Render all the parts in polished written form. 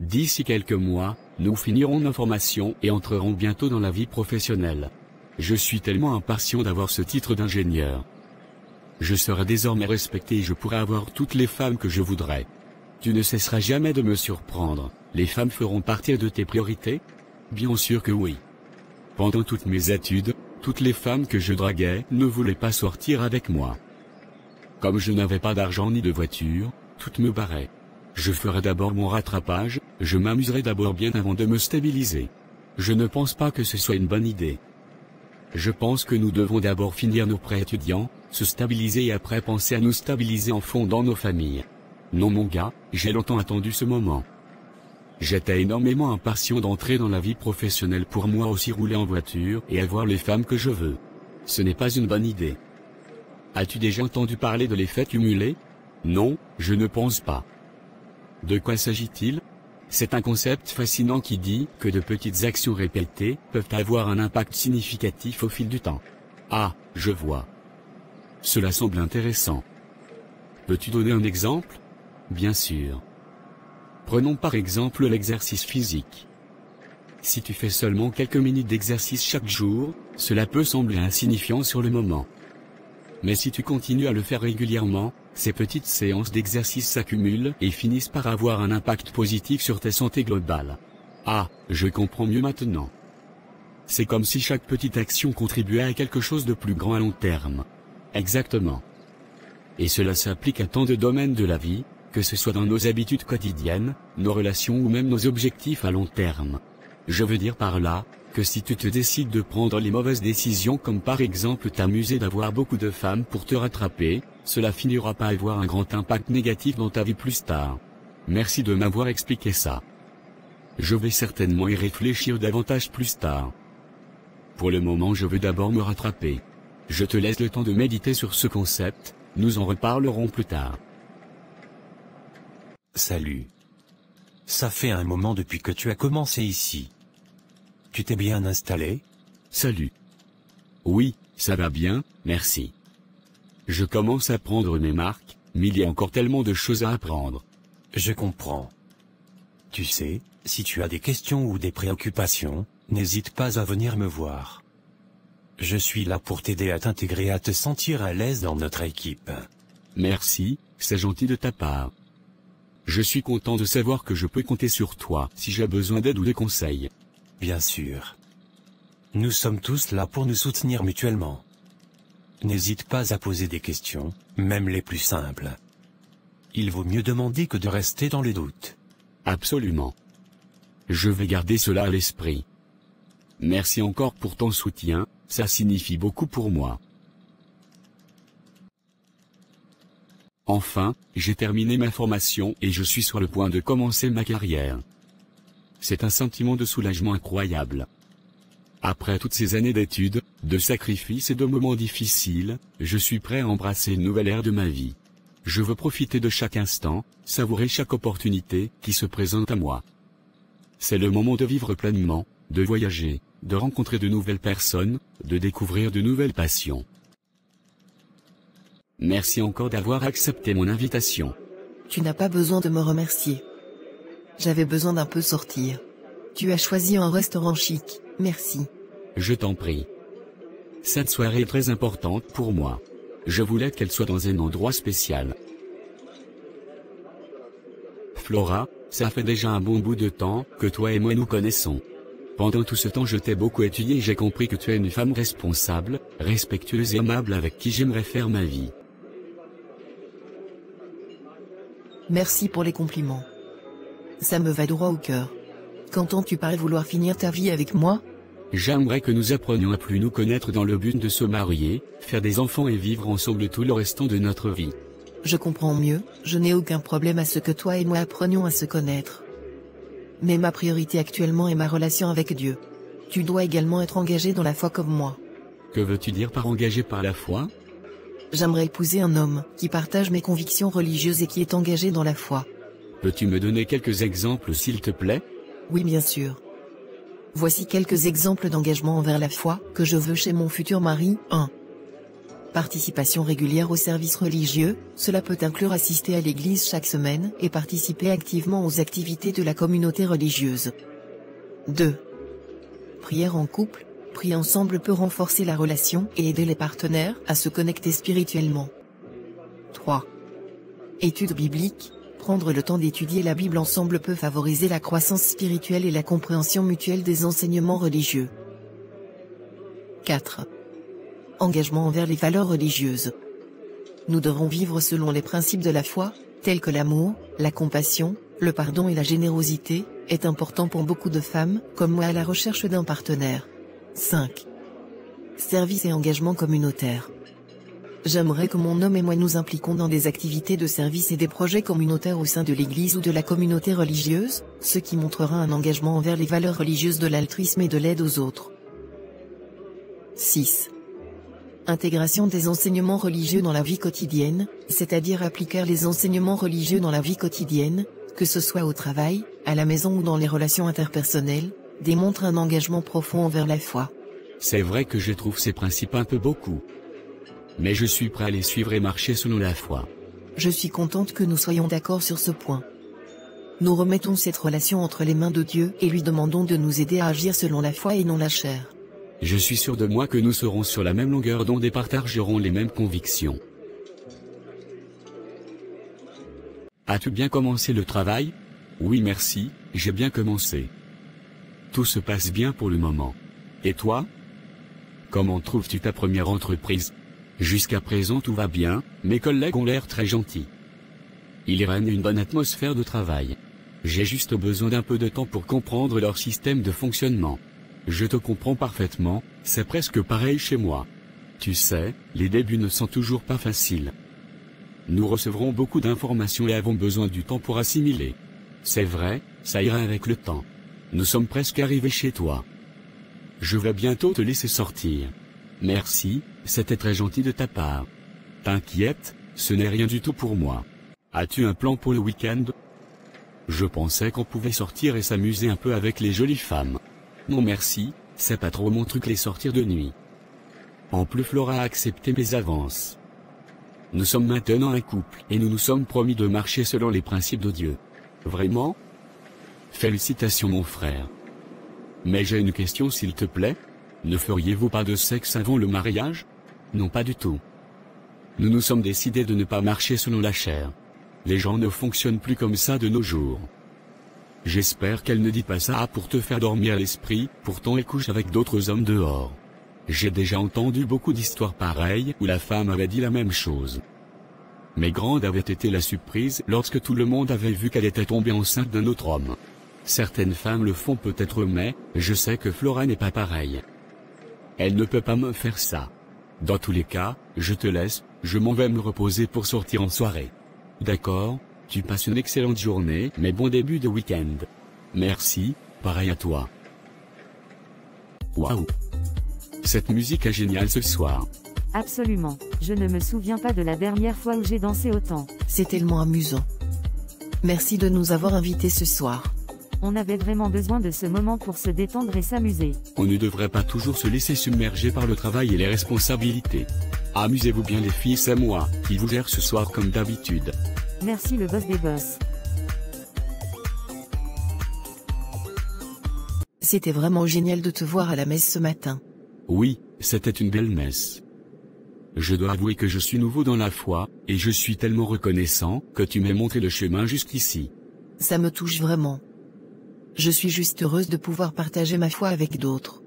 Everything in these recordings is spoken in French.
D'ici quelques mois, nous finirons nos formations et entrerons bientôt dans la vie professionnelle. Je suis tellement impatient d'avoir ce titre d'ingénieur. Je serai désormais respecté et je pourrai avoir toutes les femmes que je voudrais. Tu ne cesseras jamais de me surprendre. Les femmes feront partie de tes priorités? Bien sûr que oui. Pendant toutes mes études, toutes les femmes que je draguais ne voulaient pas sortir avec moi. Comme je n'avais pas d'argent ni de voiture, toutes me barraient. Je ferai d'abord mon rattrapage, je m'amuserai d'abord bien avant de me stabiliser. Je ne pense pas que ce soit une bonne idée. Je pense que nous devons d'abord finir nos prêts étudiants, se stabiliser et après penser à nous stabiliser en fondant nos familles. Non mon gars, j'ai longtemps attendu ce moment. J'étais énormément impatient d'entrer dans la vie professionnelle pour moi aussi rouler en voiture et avoir les femmes que je veux. Ce n'est pas une bonne idée. As-tu déjà entendu parler de l'effet cumulé? Non, je ne pense pas. De quoi s'agit-il? C'est un concept fascinant qui dit que de petites actions répétées peuvent avoir un impact significatif au fil du temps. Ah, je vois. Cela semble intéressant. Peux-tu donner un exemple? Bien sûr. Prenons par exemple l'exercice physique. Si tu fais seulement quelques minutes d'exercice chaque jour, cela peut sembler insignifiant sur le moment. Mais si tu continues à le faire régulièrement, ces petites séances d'exercice s'accumulent et finissent par avoir un impact positif sur ta santé globale. Ah, je comprends mieux maintenant. C'est comme si chaque petite action contribuait à quelque chose de plus grand à long terme. Exactement. Et cela s'applique à tant de domaines de la vie, que ce soit dans nos habitudes quotidiennes, nos relations ou même nos objectifs à long terme. Je veux dire par là, que si tu te décides de prendre les mauvaises décisions comme par exemple t'amuser d'avoir beaucoup de femmes pour te rattraper, cela finira par avoir un grand impact négatif dans ta vie plus tard. Merci de m'avoir expliqué ça. Je vais certainement y réfléchir davantage plus tard. Pour le moment je veux d'abord me rattraper. Je te laisse le temps de méditer sur ce concept, nous en reparlerons plus tard. Salut. Ça fait un moment depuis que tu as commencé ici. Tu t'es bien installé? Salut. Oui, ça va bien, merci. Je commence à prendre mes marques, mais il y a encore tellement de choses à apprendre. Je comprends. Tu sais, si tu as des questions ou des préoccupations, n'hésite pas à venir me voir. Je suis là pour t'aider à t'intégrer et à te sentir à l'aise dans notre équipe. Merci, c'est gentil de ta part. Je suis content de savoir que je peux compter sur toi si j'ai besoin d'aide ou de conseils. Bien sûr. Nous sommes tous là pour nous soutenir mutuellement. N'hésite pas à poser des questions, même les plus simples. Il vaut mieux demander que de rester dans le doute. Absolument. Je vais garder cela à l'esprit. Merci encore pour ton soutien, ça signifie beaucoup pour moi. Enfin, j'ai terminé ma formation et je suis sur le point de commencer ma carrière. C'est un sentiment de soulagement incroyable. Après toutes ces années d'études, de sacrifices et de moments difficiles, je suis prêt à embrasser une nouvelle ère de ma vie. Je veux profiter de chaque instant, savourer chaque opportunité qui se présente à moi. C'est le moment de vivre pleinement, de voyager, de rencontrer de nouvelles personnes, de découvrir de nouvelles passions. Merci encore d'avoir accepté mon invitation. Tu n'as pas besoin de me remercier. J'avais besoin d'un peu sortir. Tu as choisi un restaurant chic, merci. Je t'en prie. Cette soirée est très importante pour moi. Je voulais qu'elle soit dans un endroit spécial. Flora, ça fait déjà un bon bout de temps que toi et moi nous connaissons. Pendant tout ce temps je t'ai beaucoup étudié et j'ai compris que tu es une femme responsable, respectueuse et aimable avec qui j'aimerais faire ma vie. Merci pour les compliments. Ça me va droit au cœur. Qu'entends-tu par vouloir finir ta vie avec moi? J'aimerais que nous apprenions à plus nous connaître dans le but de se marier, faire des enfants et vivre ensemble tout le restant de notre vie. Je comprends mieux, je n'ai aucun problème à ce que toi et moi apprenions à se connaître. Mais ma priorité actuellement est ma relation avec Dieu. Tu dois également être engagé dans la foi comme moi. Que veux-tu dire par engagé par la foi? J'aimerais épouser un homme qui partage mes convictions religieuses et qui est engagé dans la foi. Peux-tu me donner quelques exemples s'il te plaît? Oui bien sûr. Voici quelques exemples d'engagement envers la foi que je veux chez mon futur mari. 1. Participation régulière aux services religieux, cela peut inclure assister à l'église chaque semaine et participer activement aux activités de la communauté religieuse. 2. Prière en couple, prier ensemble peut renforcer la relation et aider les partenaires à se connecter spirituellement. 3. Études bibliques, prendre le temps d'étudier la Bible ensemble peut favoriser la croissance spirituelle et la compréhension mutuelle des enseignements religieux. 4. Engagement envers les valeurs religieuses. Nous devons vivre selon les principes de la foi, tels que l'amour, la compassion, le pardon et la générosité, est important pour beaucoup de femmes, comme moi à la recherche d'un partenaire. 5. Service et engagement communautaire. J'aimerais que mon homme et moi nous impliquons dans des activités de service et des projets communautaires au sein de l'Église ou de la communauté religieuse, ce qui montrera un engagement envers les valeurs religieuses de l'altruisme et de l'aide aux autres. 6. Intégration des enseignements religieux dans la vie quotidienne, c'est-à-dire appliquer les enseignements religieux dans la vie quotidienne, que ce soit au travail, à la maison ou dans les relations interpersonnelles, démontre un engagement profond envers la foi. C'est vrai que je trouve ces principes un peu beaucoup. Mais je suis prêt à les suivre et marcher selon la foi. Je suis contente que nous soyons d'accord sur ce point. Nous remettons cette relation entre les mains de Dieu et lui demandons de nous aider à agir selon la foi et non la chair. Je suis sûr de moi que nous serons sur la même longueur d'onde et partagerons les mêmes convictions. As-tu bien commencé le travail? Oui merci, j'ai bien commencé. Tout se passe bien pour le moment. Et toi? Comment trouves-tu ta première entreprise? Jusqu'à présent tout va bien, mes collègues ont l'air très gentils. Il règne une bonne atmosphère de travail. J'ai juste besoin d'un peu de temps pour comprendre leur système de fonctionnement. Je te comprends parfaitement, c'est presque pareil chez moi. Tu sais, les débuts ne sont toujours pas faciles. Nous recevrons beaucoup d'informations et avons besoin du temps pour assimiler. C'est vrai, ça ira avec le temps. Nous sommes presque arrivés chez toi. Je vais bientôt te laisser sortir. Merci, c'était très gentil de ta part. T'inquiète, ce n'est rien du tout pour moi. As-tu un plan pour le week-end? Je pensais qu'on pouvait sortir et s'amuser un peu avec les jolies femmes. Non merci, c'est pas trop mon truc les sortir de nuit. En plus Flora a accepté mes avances. Nous sommes maintenant un couple et nous nous sommes promis de marcher selon les principes de Dieu. Vraiment? Félicitations mon frère. Mais j'ai une question s'il te plaît. Ne feriez-vous pas de sexe avant le mariage? Non pas du tout. Nous nous sommes décidés de ne pas marcher selon la chair. Les gens ne fonctionnent plus comme ça de nos jours. J'espère qu'elle ne dit pas ça pour te faire dormir l'esprit, pourtant elle couche avec d'autres hommes dehors. J'ai déjà entendu beaucoup d'histoires pareilles où la femme avait dit la même chose. Mais grande avait été la surprise lorsque tout le monde avait vu qu'elle était tombée enceinte d'un autre homme. Certaines femmes le font peut-être mais, je sais que Flora n'est pas pareille. Elle ne peut pas me faire ça. Dans tous les cas, je te laisse, je m'en vais me reposer pour sortir en soirée. D'accord? Tu passes une excellente journée, mais bon début de week-end. Merci, pareil à toi. Waouh! Cette musique est géniale ce soir. Absolument. Je ne me souviens pas de la dernière fois où j'ai dansé autant. C'est tellement amusant. Merci de nous avoir invités ce soir. On avait vraiment besoin de ce moment pour se détendre et s'amuser. On ne devrait pas toujours se laisser submerger par le travail et les responsabilités. Amusez-vous bien les filles, c'est moi qui vous gère ce soir comme d'habitude. Merci le boss des boss. C'était vraiment génial de te voir à la messe ce matin. Oui, c'était une belle messe. Je dois avouer que je suis nouveau dans la foi, et je suis tellement reconnaissant que tu m'aies montré le chemin jusqu'ici. Ça me touche vraiment. Je suis juste heureuse de pouvoir partager ma foi avec d'autres.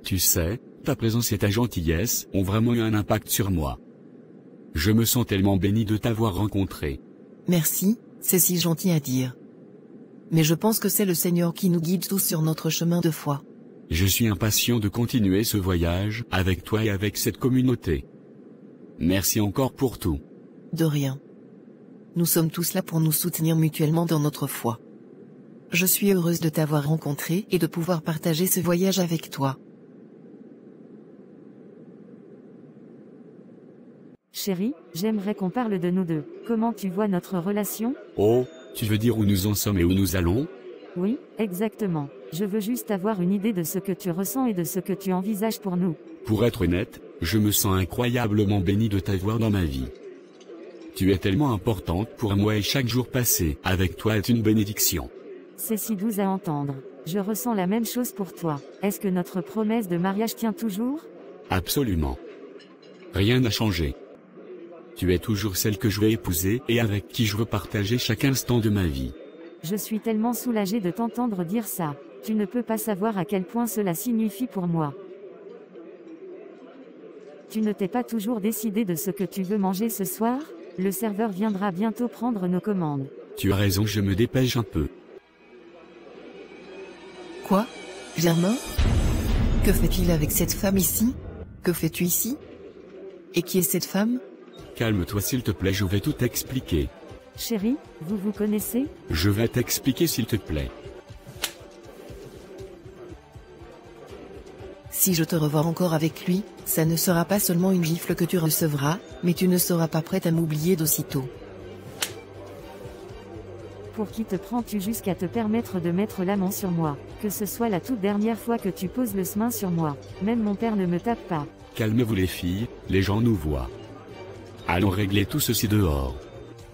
Tu sais, ta présence et ta gentillesse ont vraiment eu un impact sur moi. Je me sens tellement béni de t'avoir rencontré. Merci, c'est si gentil à dire. Mais je pense que c'est le Seigneur qui nous guide tous sur notre chemin de foi. Je suis impatient de continuer ce voyage avec toi et avec cette communauté. Merci encore pour tout. De rien. Nous sommes tous là pour nous soutenir mutuellement dans notre foi. Je suis heureuse de t'avoir rencontré et de pouvoir partager ce voyage avec toi. Chérie, j'aimerais qu'on parle de nous deux. Comment tu vois notre relation? Oh, tu veux dire où nous en sommes et où nous allons? Oui, exactement. Je veux juste avoir une idée de ce que tu ressens et de ce que tu envisages pour nous. Pour être honnête, Je me sens incroyablement béni de t'avoir dans ma vie. Tu es tellement importante pour moi et chaque jour passé avec toi est une bénédiction. C'est si doux à entendre. Je ressens la même chose pour toi. Est-ce que notre promesse de mariage tient toujours? Absolument. Rien n'a changé. Tu es toujours celle que je vais épouser et avec qui je veux partager chaque instant de ma vie. Je suis tellement soulagée de t'entendre dire ça. Tu ne peux pas savoir à quel point cela signifie pour moi. Tu ne t'es pas toujours décidé de ce que tu veux manger ce soir? Le serveur viendra bientôt prendre nos commandes. Tu as raison, je me dépêche un peu. Quoi? Germain? Que fait-il avec cette femme ici? Que fais-tu ici? Et qui est cette femme? Calme-toi s'il te plaît, je vais tout expliquer. Chérie, vous vous connaissez? Je vais t'expliquer s'il te plaît. Si je te revois encore avec lui, ça ne sera pas seulement une gifle que tu recevras, mais tu ne seras pas prête à m'oublier d'aussitôt. Pour qui te prends-tu jusqu'à te permettre de mettre la main sur moi? Que ce soit la toute dernière fois que tu poses le main sur moi. Même mon père ne me tape pas. Calmez-vous les filles, les gens nous voient. Allons régler tout ceci dehors.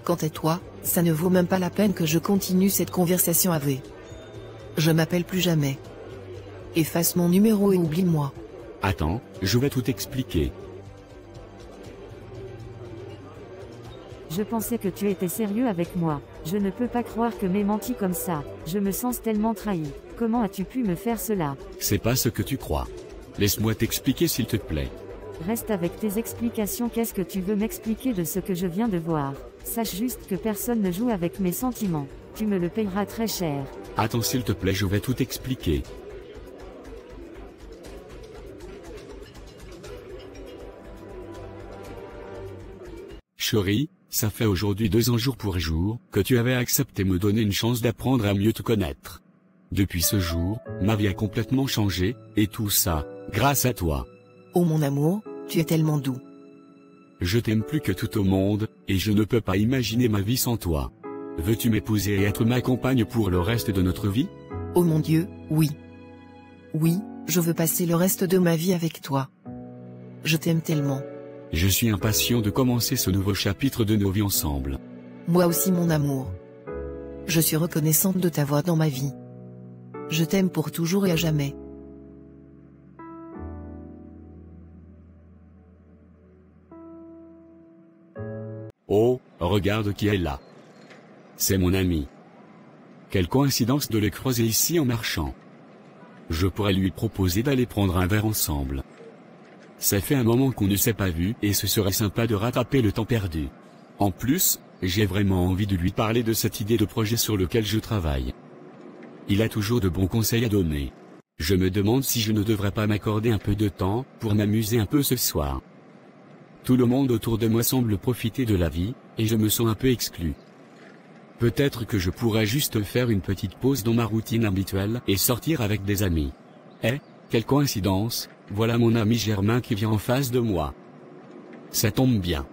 Quant à toi, ça ne vaut même pas la peine que je continue cette conversation avec. Je m'appelle plus jamais. Efface mon numéro et oublie-moi. Attends, je vais tout expliquer. Je pensais que tu étais sérieux avec moi. Je ne peux pas croire que m'aies menti comme ça. Je me sens tellement trahi. Comment as-tu pu me faire cela? C'est pas ce que tu crois. Laisse-moi t'expliquer s'il te plaît. Reste avec tes explications. Qu'est-ce que tu veux m'expliquer de ce que je viens de voir? Sache juste que personne ne joue avec mes sentiments. Tu me le payeras très cher. Attends s'il te plaît, je vais tout expliquer. Chérie, ça fait aujourd'hui 2 ans jour pour jour que tu avais accepté me donner une chance d'apprendre à mieux te connaître. Depuis ce jour, ma vie a complètement changé, et tout ça, grâce à toi. Oh mon amour, tu es tellement doux. Je t'aime plus que tout au monde, et je ne peux pas imaginer ma vie sans toi. Veux-tu m'épouser et être ma compagne pour le reste de notre vie? Oh mon Dieu, oui. Oui, je veux passer le reste de ma vie avec toi. Je t'aime tellement. Je suis impatient de commencer ce nouveau chapitre de nos vies ensemble. Moi aussi mon amour. Je suis reconnaissante de t'avoir dans ma vie. Je t'aime pour toujours et à jamais. Oh, regarde qui est là. C'est mon ami. Quelle coïncidence de le croiser ici en marchant. Je pourrais lui proposer d'aller prendre un verre ensemble. Ça fait un moment qu'on ne s'est pas vu et ce serait sympa de rattraper le temps perdu. En plus, j'ai vraiment envie de lui parler de cette idée de projet sur lequel je travaille. Il a toujours de bons conseils à donner. Je me demande si je ne devrais pas m'accorder un peu de temps pour m'amuser un peu ce soir. Tout le monde autour de moi semble profiter de la vie, et je me sens un peu exclu. Peut-être que je pourrais juste faire une petite pause dans ma routine habituelle et sortir avec des amis. Eh, quelle coïncidence, voilà mon ami Germain qui vient en face de moi. Ça tombe bien.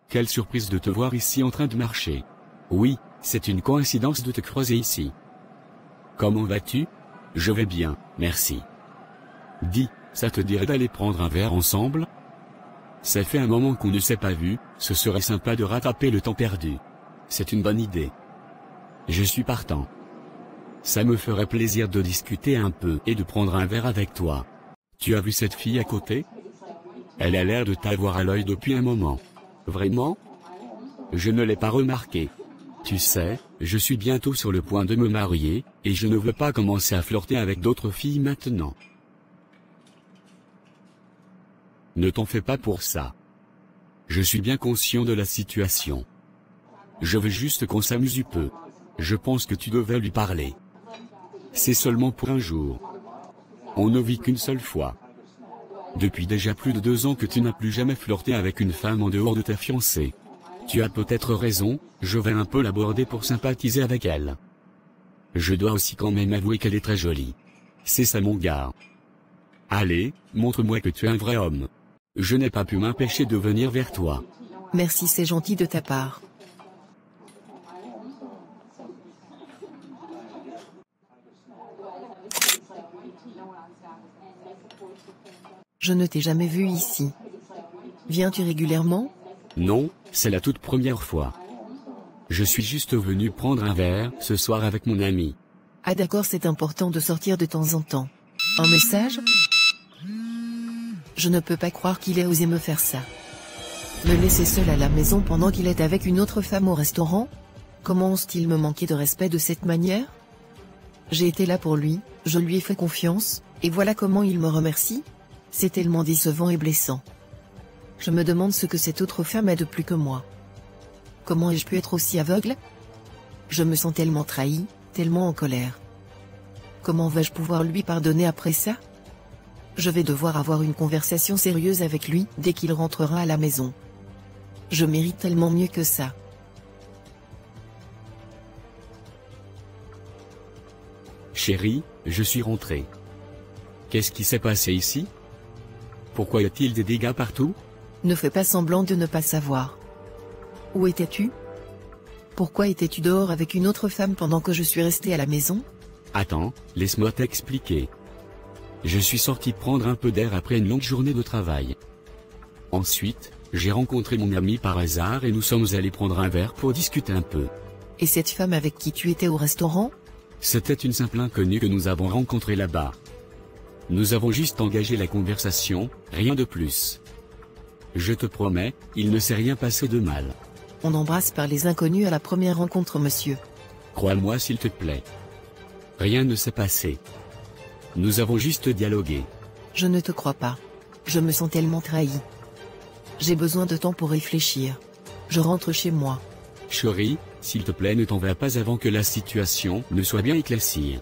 Quelle surprise de te voir ici en train de marcher. Oui, c'est une coïncidence de te croiser ici. Comment vas-tu? Je vais bien, merci. Dis, ça te dirait d'aller prendre un verre ensemble? Ça fait un moment qu'on ne s'est pas vu, ce serait sympa de rattraper le temps perdu. C'est une bonne idée. Je suis partant. Ça me ferait plaisir de discuter un peu et de prendre un verre avec toi. Tu as vu cette fille à côté? Elle a l'air de t'avoir à l'œil depuis un moment. Vraiment? Je ne l'ai pas remarqué. Tu sais, je suis bientôt sur le point de me marier, et je ne veux pas commencer à flirter avec d'autres filles maintenant. Ne t'en fais pas pour ça. Je suis bien conscient de la situation. Je veux juste qu'on s'amuse un peu. Je pense que tu devais lui parler. C'est seulement pour un jour. On ne vit qu'une seule fois. Depuis déjà plus de 2 ans que tu n'as plus jamais flirté avec une femme en dehors de ta fiancée. Tu as peut-être raison, je vais un peu l'aborder pour sympathiser avec elle. Je dois aussi quand même avouer qu'elle est très jolie. C'est ça mon gars. Allez, montre-moi que tu es un vrai homme. Je n'ai pas pu m'empêcher de venir vers toi. Merci, c'est gentil de ta part. Je ne t'ai jamais vu ici. Viens-tu régulièrement? Non, c'est la toute première fois. Je suis juste venu prendre un verre ce soir avec mon ami. Ah d'accord, c'est important de sortir de temps en temps. Un message? Je ne peux pas croire qu'il ait osé me faire ça. Me laisser seul à la maison pendant qu'il est avec une autre femme au restaurant? Comment ose-t-il me manquer de respect de cette manière? J'ai été là pour lui, je lui ai fait confiance, et voilà comment il me remercie? C'est tellement décevant et blessant. Je me demande ce que cette autre femme a de plus que moi. Comment ai-je pu être aussi aveugle? Je me sens tellement trahi, tellement en colère. Comment vais-je pouvoir lui pardonner après ça? Je vais devoir avoir une conversation sérieuse avec lui dès qu'il rentrera à la maison. Je mérite tellement mieux que ça. Chérie, je suis rentré. Qu'est-ce qui s'est passé ici? Pourquoi y a-t-il des dégâts partout? Ne fais pas semblant de ne pas savoir. Où étais-tu? Pourquoi étais-tu dehors avec une autre femme pendant que je suis resté à la maison? Attends, laisse-moi t'expliquer. Je suis sorti prendre un peu d'air après une longue journée de travail. Ensuite, j'ai rencontré mon ami par hasard et nous sommes allés prendre un verre pour discuter un peu. Et cette femme avec qui tu étais au restaurant? C'était une simple inconnue que nous avons rencontrée là-bas. Nous avons juste engagé la conversation, rien de plus. Je te promets, il ne s'est rien passé de mal. On embrasse par les inconnus à la première rencontre, monsieur. Crois-moi s'il te plaît. Rien ne s'est passé. Nous avons juste dialogué. Je ne te crois pas. Je me sens tellement trahi. J'ai besoin de temps pour réfléchir. Je rentre chez moi. Chérie, s'il te plaît, ne t'en vas pas avant que la situation ne soit bien éclaircie.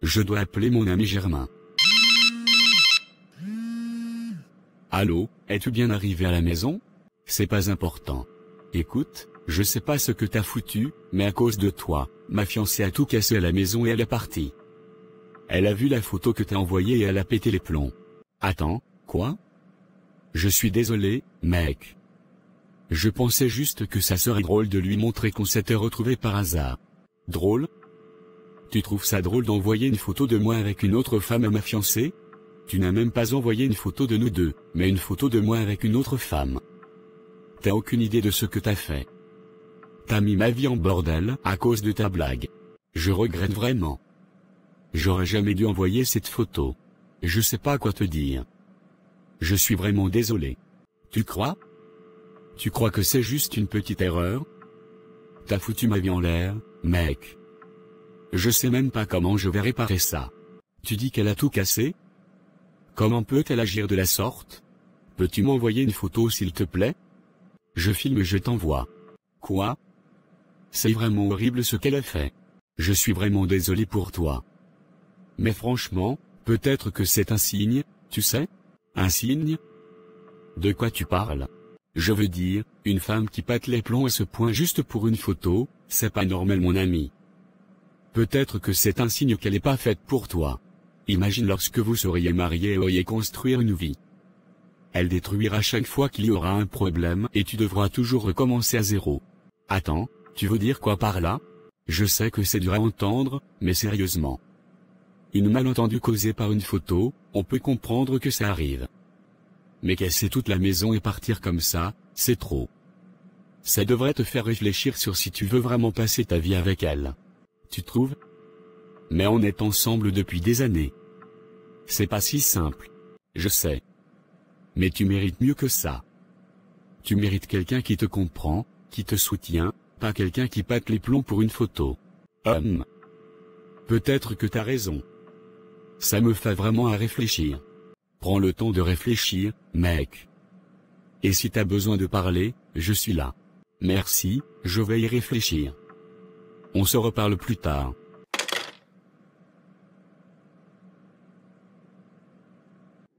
Je dois appeler mon ami Germain. Allô, es-tu bien arrivé à la maison? C'est pas important. Écoute, je sais pas ce que t'as foutu, mais à cause de toi, ma fiancée a tout cassé à la maison et elle est partie. Elle a vu la photo que t'as envoyée et elle a pété les plombs. Attends, quoi? Je suis désolé, mec. Je pensais juste que ça serait drôle de lui montrer qu'on s'était retrouvés par hasard. Drôle? Tu trouves ça drôle d'envoyer une photo de moi avec une autre femme à ma fiancée? Tu n'as même pas envoyé une photo de nous deux, mais une photo de moi avec une autre femme. T'as aucune idée de ce que t'as fait. T'as mis ma vie en bordel à cause de ta blague. Je regrette vraiment. J'aurais jamais dû envoyer cette photo. Je sais pas quoi te dire. Je suis vraiment désolé. Tu crois? Tu crois que c'est juste une petite erreur? T'as foutu ma vie en l'air, mec. Je sais même pas comment je vais réparer ça. Tu dis qu'elle a tout cassé? Comment peut-elle agir de la sorte? Peux-tu m'envoyer une photo s'il te plaît? Je filme et je t'envoie. Quoi? C'est vraiment horrible ce qu'elle a fait. Je suis vraiment désolé pour toi. Mais franchement, peut-être que c'est un signe, tu sais? Un signe? De quoi tu parles? Je veux dire, une femme qui pète les plombs à ce point juste pour une photo, c'est pas normal mon ami. Peut-être que c'est un signe qu'elle n'est pas faite pour toi. Imagine lorsque vous seriez mariés et auriez construire une vie. Elle détruira chaque fois qu'il y aura un problème et tu devras toujours recommencer à zéro. Attends, tu veux dire quoi par là? Je sais que c'est dur à entendre, mais sérieusement. Une malentendu causée par une photo, on peut comprendre que ça arrive. Mais casser toute la maison et partir comme ça, c'est trop. Ça devrait te faire réfléchir sur si tu veux vraiment passer ta vie avec elle. Tu trouves? Mais on est ensemble depuis des années. C'est pas si simple. Je sais. Mais tu mérites mieux que ça. Tu mérites quelqu'un qui te comprend, qui te soutient, pas quelqu'un qui pète les plombs pour une photo. Peut-être que t'as raison. Ça me fait vraiment à réfléchir. Prends le temps de réfléchir, mec. Et si t'as besoin de parler, je suis là. Merci, je vais y réfléchir. On se reparle plus tard.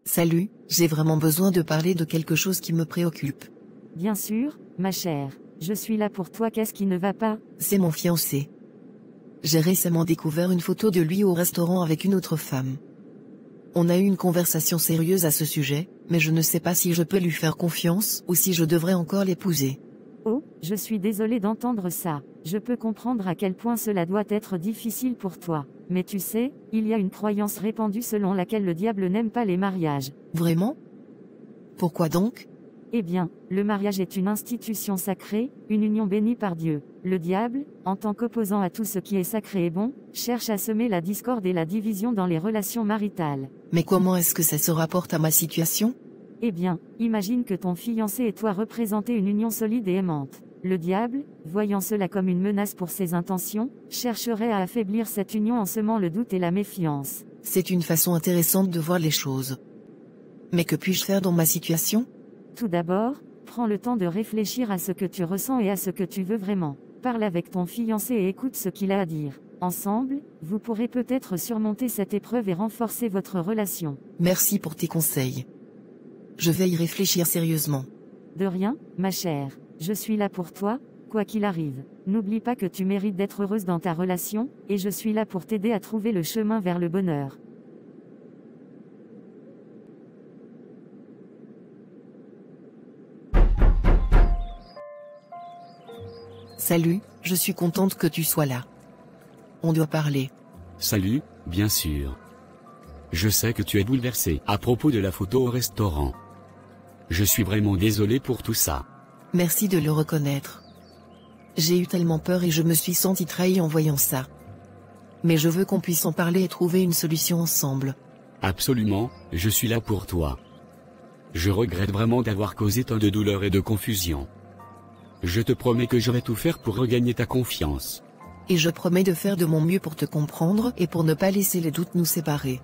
Salut, j'ai vraiment besoin de parler de quelque chose qui me préoccupe. Bien sûr, ma chère. Je suis là pour toi, qu'est-ce qui ne va pas? C'est mon fiancé. J'ai récemment découvert une photo de lui au restaurant avec une autre femme. On a eu une conversation sérieuse à ce sujet, mais je ne sais pas si je peux lui faire confiance ou si je devrais encore l'épouser. Oh, je suis désolé d'entendre ça. Je peux comprendre à quel point cela doit être difficile pour toi. Mais tu sais, il y a une croyance répandue selon laquelle le diable n'aime pas les mariages. Vraiment? Pourquoi donc? Eh bien, le mariage est une institution sacrée, une union bénie par Dieu. Le diable, en tant qu'opposant à tout ce qui est sacré et bon, cherche à semer la discorde et la division dans les relations maritales. Mais comment est-ce que ça se rapporte à ma situation? Eh bien, imagine que ton fiancé et toi représentez une union solide et aimante. Le diable, voyant cela comme une menace pour ses intentions, chercherait à affaiblir cette union en semant le doute et la méfiance. C'est une façon intéressante de voir les choses. Mais que puis-je faire dans ma situation? Tout d'abord, prends le temps de réfléchir à ce que tu ressens et à ce que tu veux vraiment. Parle avec ton fiancé et écoute ce qu'il a à dire. Ensemble, vous pourrez peut-être surmonter cette épreuve et renforcer votre relation. Merci pour tes conseils. Je vais y réfléchir sérieusement. De rien, ma chère. Je suis là pour toi, quoi qu'il arrive. N'oublie pas que tu mérites d'être heureuse dans ta relation, et je suis là pour t'aider à trouver le chemin vers le bonheur. Salut, je suis contente que tu sois là. On doit parler. Salut, bien sûr. Je sais que tu es bouleversé à propos de la photo au restaurant. Je suis vraiment désolé pour tout ça. Merci de le reconnaître. J'ai eu tellement peur et je me suis senti trahi en voyant ça. Mais je veux qu'on puisse en parler et trouver une solution ensemble. Absolument, je suis là pour toi. Je regrette vraiment d'avoir causé tant de douleur et de confusion. Je te promets que je vais tout faire pour regagner ta confiance. Et je promets de faire de mon mieux pour te comprendre et pour ne pas laisser les doutes nous séparer.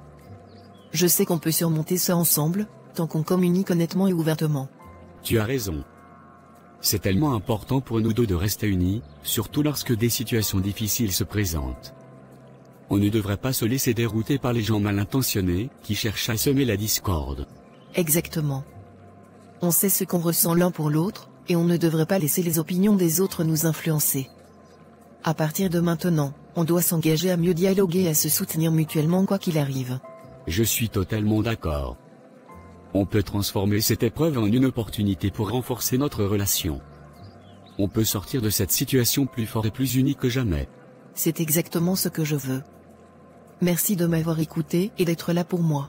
Je sais qu'on peut surmonter ça ensemble, tant qu'on communique honnêtement et ouvertement. Tu as raison. C'est tellement important pour nous deux de rester unis, surtout lorsque des situations difficiles se présentent. On ne devrait pas se laisser dérouter par les gens mal intentionnés, qui cherchent à semer la discorde. Exactement. On sait ce qu'on ressent l'un pour l'autre, et on ne devrait pas laisser les opinions des autres nous influencer. À partir de maintenant, on doit s'engager à mieux dialoguer et à se soutenir mutuellement quoi qu'il arrive. Je suis totalement d'accord. On peut transformer cette épreuve en une opportunité pour renforcer notre relation. On peut sortir de cette situation plus fort et plus unis que jamais. C'est exactement ce que je veux. Merci de m'avoir écouté et d'être là pour moi.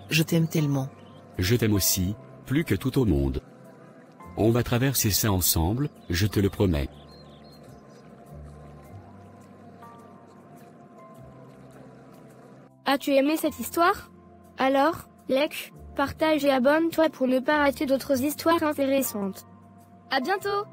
Je t'aime tellement. Je t'aime aussi, plus que tout au monde. On va traverser ça ensemble, je te le promets. As-tu aimé cette histoire? Alors, like, partage et abonne-toi pour ne pas rater d'autres histoires intéressantes. À bientôt!